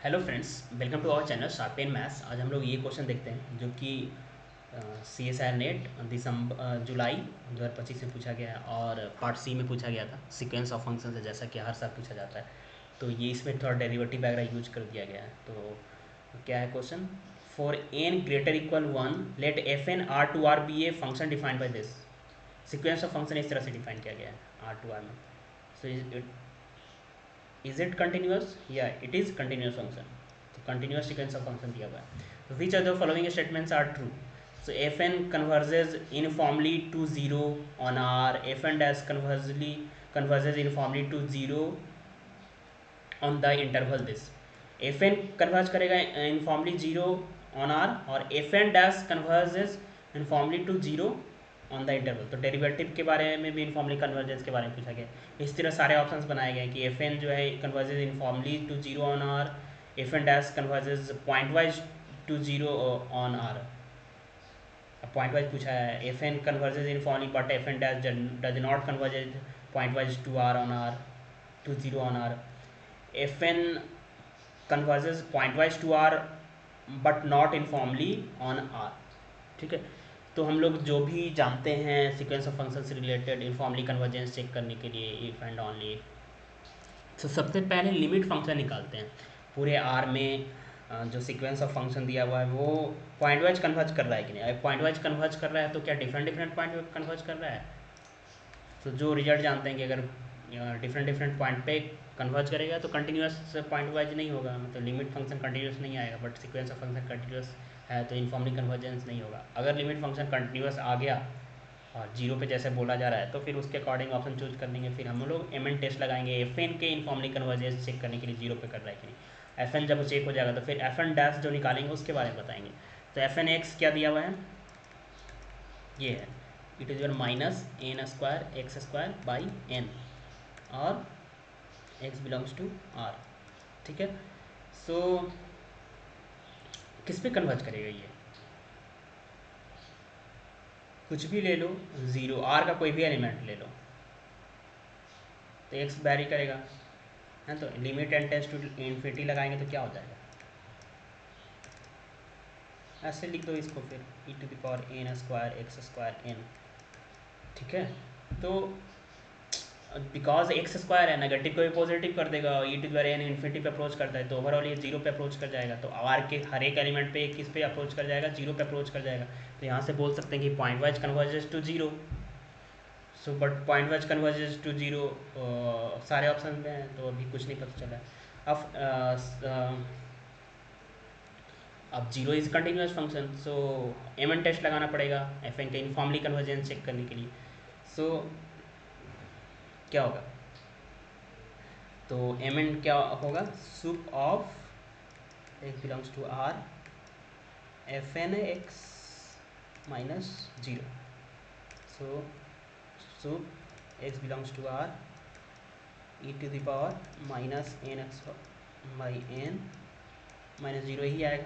Hello friends, welcome to our channel sharp pen maths. आज हम लोग ये क्वेश्चन देखते हैं जो कि सी एस आर नेट जुलाई 2025 में पूछा गया है और पार्ट सी में पूछा गया था। सीक्वेंस ऑफ फंक्शन है, जैसा कि हर साल पूछा जाता है, तो ये इसमें थोड़ा डेरिवेटिव वगैरह यूज कर दिया गया है। तो क्या है question? For n greater equal one let f n R to R be a function defined by this. Sequence of function इस तरह से डिफाइन किया गया है आर टू आर में। So is it continuous? या इट इज़ कंटिन्यूस फंक्शन। तो continuous sequence of function दिया हुआ है। Which are the following statements are true? So f n converges uniformly to zero on R, F n dash converges uniformly to zero on the interval this. F n converge करेगा uniformly zero on R और f n dash converges uniformly to zero on the interval. तो derivative के बारे में भी uniformly convergence के बारे में पूछा गया। इस तरह सारे ऑप्शंस बनाए गए कि एफ एन जो है converges uniformly to zero on R, F n dash converges pointwise to zero on R. Pointwise पूछा है, f n converges uniformly but f n dash does not converges pointwise to R on R, to zero on R. F n converges pointwise to R but not uniformly on R. ठीक है, तो हम लोग जो भी जानते हैं sequence of function से रिलेटेड इनफॉर्मली कन्वर्जेंस चेक करने के लिए इफ़ एंड ऑनली, तो सबसे पहले लिमिट फंक्शन निकालते हैं। पूरे आर में जो सीक्वेंस ऑफ फंक्शन दिया हुआ है वो पॉइंट वाइज कन्वर्ज कर रहा है कि नहीं। अगर पॉइंट वाइज कन्वर्ज कर रहा है तो क्या डिफरेंट डिफरेंट पॉइंट कन्वर्ज कर रहा है? तो जो रिजल्ट जानते हैं कि अगर डिफरेंट डिफरेंट पॉइंट पे कन्वर्ज करेगा तो कंटिन्यूस पॉइंट वाइज नहीं होगा, मतलब लिमिट फंक्शन कंटिन्यूस नहीं आएगा। But sequence of function continuous है तो इनफॉर्मली कन्वर्जेंस नहीं होगा। अगर लिमिट फंक्शन कंटिन्यूस आ गया और जीरो पे जैसे बोला जा रहा है तो फिर उसके अकॉर्डिंग ऑप्शन चूज कर लेंगे। फिर हम लोग एम एन टेस्ट लगाएंगे एफ एन के इनफॉर्मली कन्वर्जेंस चेक करने के लिए, जीरो पे कर रहा है कि नहीं। एफ एन जब चेक हो जाएगा तो फिर एफ एन डैश जो निकालेंगे उसके बारे में बताएंगे। तो एफ एन एक्स क्या दिया हुआ है? ये है it is your minus N square x square by n और एक्स बिलोंग्स टू आर। ठीक है, सो किस पे कन्वर्ज करेगा ये? कुछ भी ले लो, ज़ीरो आर का कोई भी एलिमेंट ले लो तो एक्स वैरी करेगा, है। तो limit n tends to infinity लगाएंगे तो क्या हो जाएगा? ऐसे लिख दो इसको फिर E to the power N square x square N. ठीक है, तो बिकॉज एक्स स्क्वायर है, नेगेटिव को भी पॉजिटिव कर देगा, E to the power N infinity पे अप्रोच करता है तो ओवरऑल ये जीरो पे अप्रोच कर जाएगा। तो आर के हर एक एलिमेंट पे किस पे अप्रोच कर जाएगा? जीरो पे अप्रोच कर जाएगा। तो यहाँ से बोल सकते हैं कि pointwise converges to zero. So but pointwise converges to zero सारे ऑप्शन में है तो अभी कुछ नहीं पता चला है। अब zero is continuous function, so M n test लगाना पड़ेगा एफ एन के इनफॉर्मली कन्वर्जेंस चेक करने के लिए। सो क्या होगा? तो एम एन क्या होगा? Sup of X belongs to R F N x minus zero. So sup X belongs to R E to the power minus N X by N minus zero ही आएगा।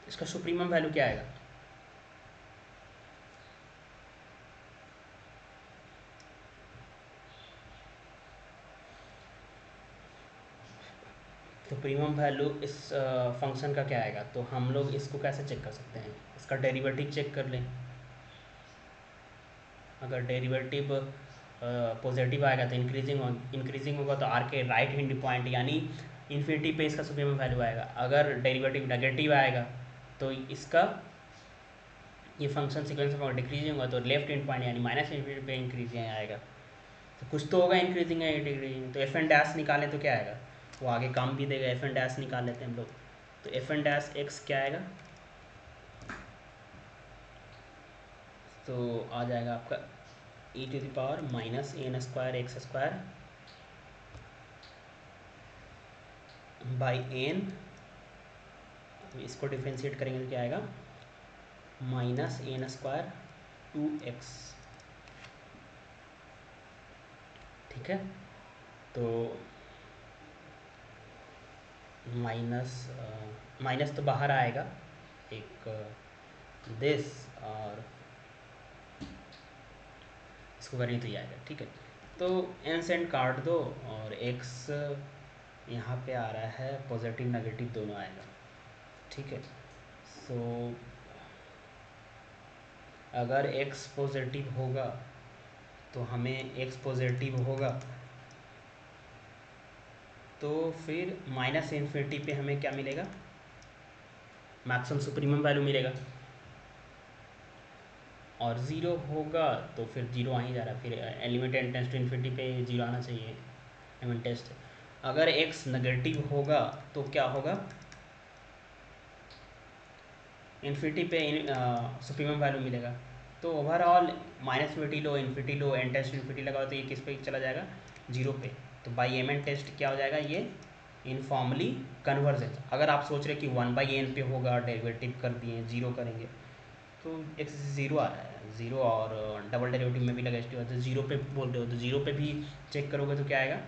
इसका सुप्रीमम वैल्यू क्या आएगा? Supremum value इस function का क्या आएगा? तो हम लोग इसको कैसे चेक कर सकते हैं? इसका डेरिवेटिव चेक कर लें। अगर डेरिवेटिव पॉजिटिव आएगा तो इंक्रीजिंग होगा तो आर के राइट हैंड पॉइंट यानी इन्फिनिटी पे इसका सुप्रीमम वैल्यू आएगा। अगर डेरिवेटिव नेगेटिव आएगा तो इसका ये फंक्शन सीक्वेंस में डिक्रीजिंग होगा तो लेफ्ट हैंड पॉइंट यानी माइनस इन्फिनिटी पे इंक्रीजिंग आएगा। तो कुछ तो होगा इंक्रीजिंग है डिक्रीजिंग। तो एफ एन डैश निकालें तो क्या आएगा? वो आगे काम भी देगा। एफ एन डैश निकाल लेते हैं हम लोग। तो एफ एन डैश एक्स क्या आएगा? तो आ जाएगा आपका E to the power minus N square x square by N. इसको डिफ्रेंशिएट करेंगे तो क्या आएगा? Minus N square two X. ठीक है, तो माइनस माइनस तो बाहर आएगा एक दिस और इसको करें तो ये आएगा। ठीक है, तो एन सेंट काट दो और एक्स यहाँ पे आ रहा है पॉजिटिव नेगेटिव दोनों आएगा, ठीक है। सो अगर x पॉजिटिव होगा तो हमें x पॉजिटिव होगा तो फिर माइनस इन्फिनिटी पे हमें क्या मिलेगा, मैक्सिमम सुप्रीमम वैल्यू मिलेगा, और ज़ीरो होगा तो फिर जीरो आ ही जा रहा है, फिर element n tends to infinity पे जीरो आना चाहिए एलिमेंट टेस्ट। अगर x नेगेटिव होगा तो क्या होगा, इन्फिनिटी पे सुप्रीमम वैल्यू मिलेगा। तो ओवरऑल माइनस इन्फिनिटी लो, इन्फिनिटी लो, एन टेस्ट इन्फिनिटी लगाओ तो ये किस पे चला जाएगा, जीरो पे। तो बाई एम एन टेस्ट क्या हो जाएगा, ये इनफॉर्मली कन्वर्जेंस। अगर आप सोच रहे कि वन बाई एन पे होगा, डेरिवेटिव कर दिए, जीरो करेंगे तो एक्स ज़ीरो आ रहा है, ज़ीरो, और डबल डेरिवेटिव में भी लगा एस टी, तो जीरो पे बोल रहे हो तो जीरो पे भी चेक करोगे तो क्या आएगा,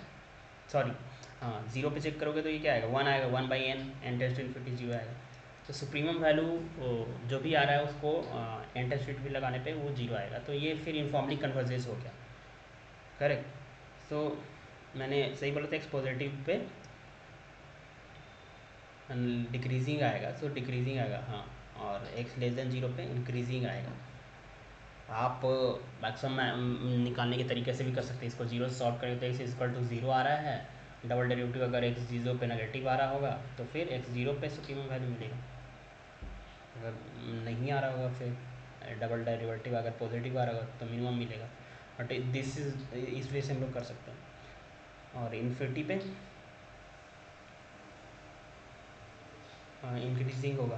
सॉरी हाँ ज़ीरो पे चेक करोगे तो ये क्या आएगा, वन आएगा, one by n tends infinity zero आएगा। तो सुप्रीमम वैल्यू जो भी आ रहा है उसको एन टेस्ट इन्फिनिटी लगाने पे वो जीरो आएगा, तो ये फिर इनफॉर्मली कन्वर्जेंस हो गया, करेक्ट। सो मैंने सही बोला था, एक्स पॉजिटिव पे डिक्रीजिंग आएगा, सो डिक्रीजिंग आएगा हाँ, और एक्स लेस देन जीरो पे इंक्रीजिंग आएगा। आप मैक्सिमम निकालने के तरीके से भी कर सकते हैं, इसको जीरो से सॉल्व करेंगे तो एक्स इक्वल टू ज़ीरो आ रहा है, डबल डेरिवेटिव अगर एक्स जीरो पे नेगेटिव आ रहा होगा तो फिर एक्स जीरो पे सुप्रीमम वैल्यू मिलेगा, अगर नहीं आ रहा होगा फिर डबल डेरिवेटिव अगर पॉजिटिव आ रहा होगा तो मिनिमम मिलेगा। बट दिस इज इस वे से हम लोग कर सकते हैं। और इन्फिनिटी पे इंक्रीजिंग होगा,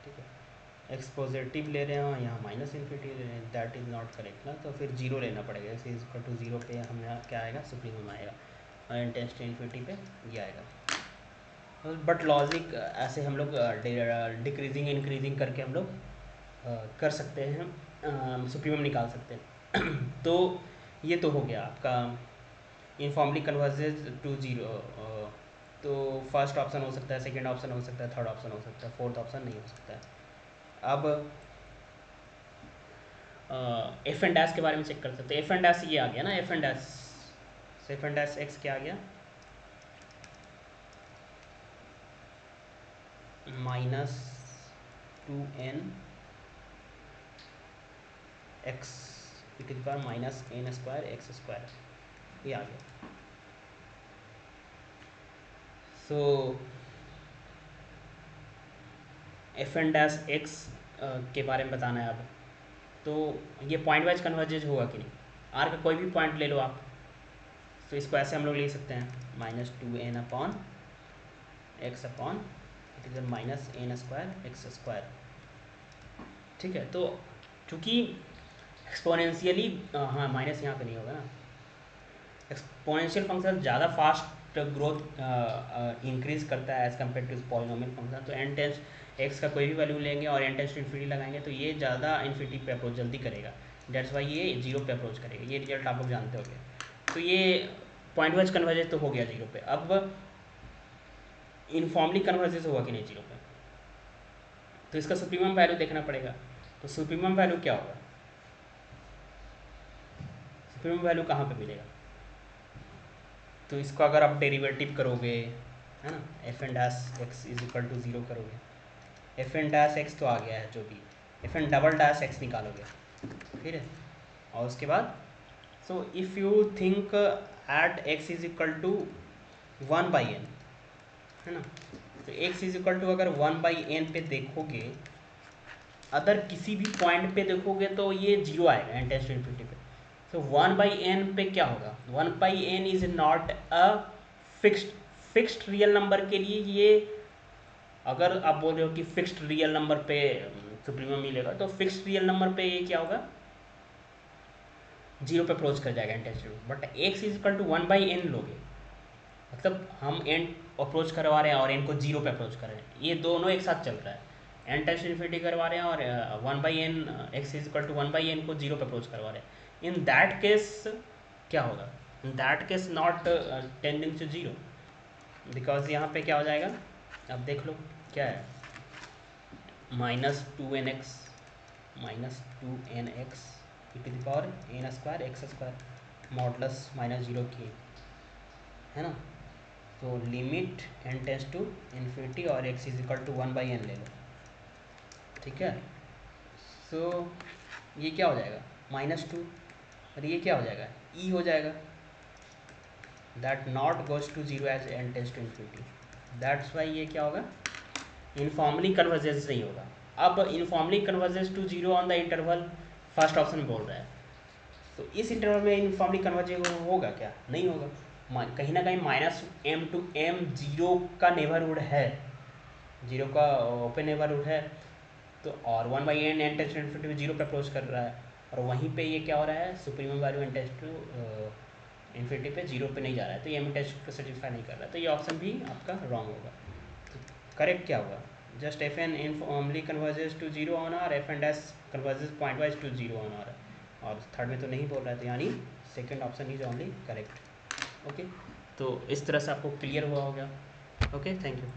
ठीक है। एक्स पॉजिटिव ले रहे हैं, यहाँ माइनस इन्फिनिटी ले रहे हैं, दैट इज़ नॉट करेक्ट ना, तो फिर जीरो लेना पड़ेगा, x is equal to zero पे हमें क्या आएगा, सुप्रीमम आएगा, और इंटेंस टू इन्फिनिटी पे ये आएगा। बट लॉजिक ऐसे हम लोग डिक्रीजिंग इंक्रीजिंग करके हम लोग कर सकते हैं, सुप्रीमम निकाल सकते हैं। तो ये तो हो गया आपका इनफॉर्मली कन्वर्जेज टू जीरो। तो फर्स्ट ऑप्शन हो सकता है, सेकंड ऑप्शन हो सकता है, थर्ड ऑप्शन हो सकता है, फोर्थ ऑप्शन नहीं हो सकता है। अब एफ एंड डैश के बारे में चेक कर सकते हैं। एफ एंड डैश ये आ गया ना, f n dash, f n dash x क्या आ गया, minus two n x it is bar minus N square x square, ये आ गया। So f n dash x के बारे में बताना है अब। तो ये पॉइंट वाइज कन्वर्जेज होगा कि नहीं, आर का कोई भी पॉइंट ले लो आप, तो इसको ऐसे हम लोग ले सकते हैं, minus two n upon x upon it is minus N square x square, ठीक है। तो चूँकि एक्सपोनेंशियली, हाँ माइनस यहाँ पे नहीं होगा ना, एक्सपोनेंशियल फंक्शन ज़्यादा फास्ट ग्रोथ इंक्रीज करता है as compare to polynomial function. तो एन टेंस एक्स का कोई भी वैल्यू लेंगे और एन टेंस टू इन्फिनिटी लगाएंगे तो ये ज़्यादा इन्फिनिटी पे अप्रोच जल्दी करेगा, डेट्स वाई ये जीरो पे अप्रोच करेगा। ये रिजल्ट आप लोग जानते होंगे। तो ये पॉइंट वाइज कन्वर्जेंस तो हो गया जीरो पे। अब इनफॉर्मली कन्वर्जेंस होगा कि नहीं जीरो पे, तो इसका सुप्रीमम वैल्यू देखना पड़ेगा। तो सुप्रीमम वैल्यू क्या होगा, सुप्रीमम वैल्यू कहाँ पे मिलेगा, तो इसको अगर आप डेरिवेटिव करोगे, है ना, f n dash x is equal to zero करोगे, एफ एन डैश एक्स तो आ गया है जो भी, f n double dash x निकालोगे, ठीक है। और उसके बाद so if you think at x is equal to one by n, है ना, तो एक्स इज इक्वल टू अगर वन बाई एन पे देखोगे, अदर किसी भी पॉइंट पे देखोगे तो ये जीरो आएगा एन टेंस टू इन्फिनिटी पे। तो वन बाई एन पे क्या होगा, one by n is not a fixed, fixed real number के लिए ये, अगर आप बोल रहे हो कि फिक्स्ड रियल नंबर पे सुप्रीमम मिलेगा, तो फिक्स्ड रियल नंबर पे ये क्या होगा, जीरो पे अप्रोच कर जाएगा n tends to. But x is equal to one by n लोगे, मतलब हम एन अप्रोच करवा रहे हैं और एन को जीरो पे अप्रोच कर रहे हैं, ये दोनों एक साथ चल रहा है। एन टेंस इन्फिनिटी करवा रहे हैं और one by n, x is equal to one by n को जीरो पे अप्रोच करवा रहे हैं। इन दैट केस क्या होगा, in that case not tending to zero, because यहाँ पे क्या हो जाएगा, अब देख लो क्या है, minus two n x, minus two n x e to the power N square x square, modulus minus zero की, है ना। तो limit n tends to infinity और x is equal to 1/n ले लो, ठीक है। सो ये क्या हो जाएगा -2, और ये क्या हो जाएगा e हो जाएगा, that not goes to 0 as n tends to infinity, that's why ये क्या होगा, इनफॉर्मली कन्वर्जेंस नहीं होगा। अब uniformly convergence to 0 on the interval first option बोल रहा है, तो इस इंटरवल में इनफॉर्मली कन्वर्जेंस होगा क्या, नहीं होगा। कहीं ना कहीं -m to m 0 का नेबरहुड है, 0 का ओपन नेबरहुड है, तो और 1/n n tends to infinity 0 पे अप्रोच कर रहा है, और वहीं पे ये क्या हो रहा है, supremum value n tends to infinity पे 0 पे नहीं जा रहा है, तो ये m टेस्ट को सेटिस्फाई नहीं कर रहा है, तो ये ऑप्शन भी आपका रॉन्ग होगा। तो करेक्ट क्या होगा, just f n uniformly converges to 0 on R, f n s converges pointwise to 0 on R, और थर्ड में तो नहीं बोल रहा है, तो यानी second option is only correct. Okay, तो इस तरह से आपको क्लियर हुआ होगा। Okay, thank you.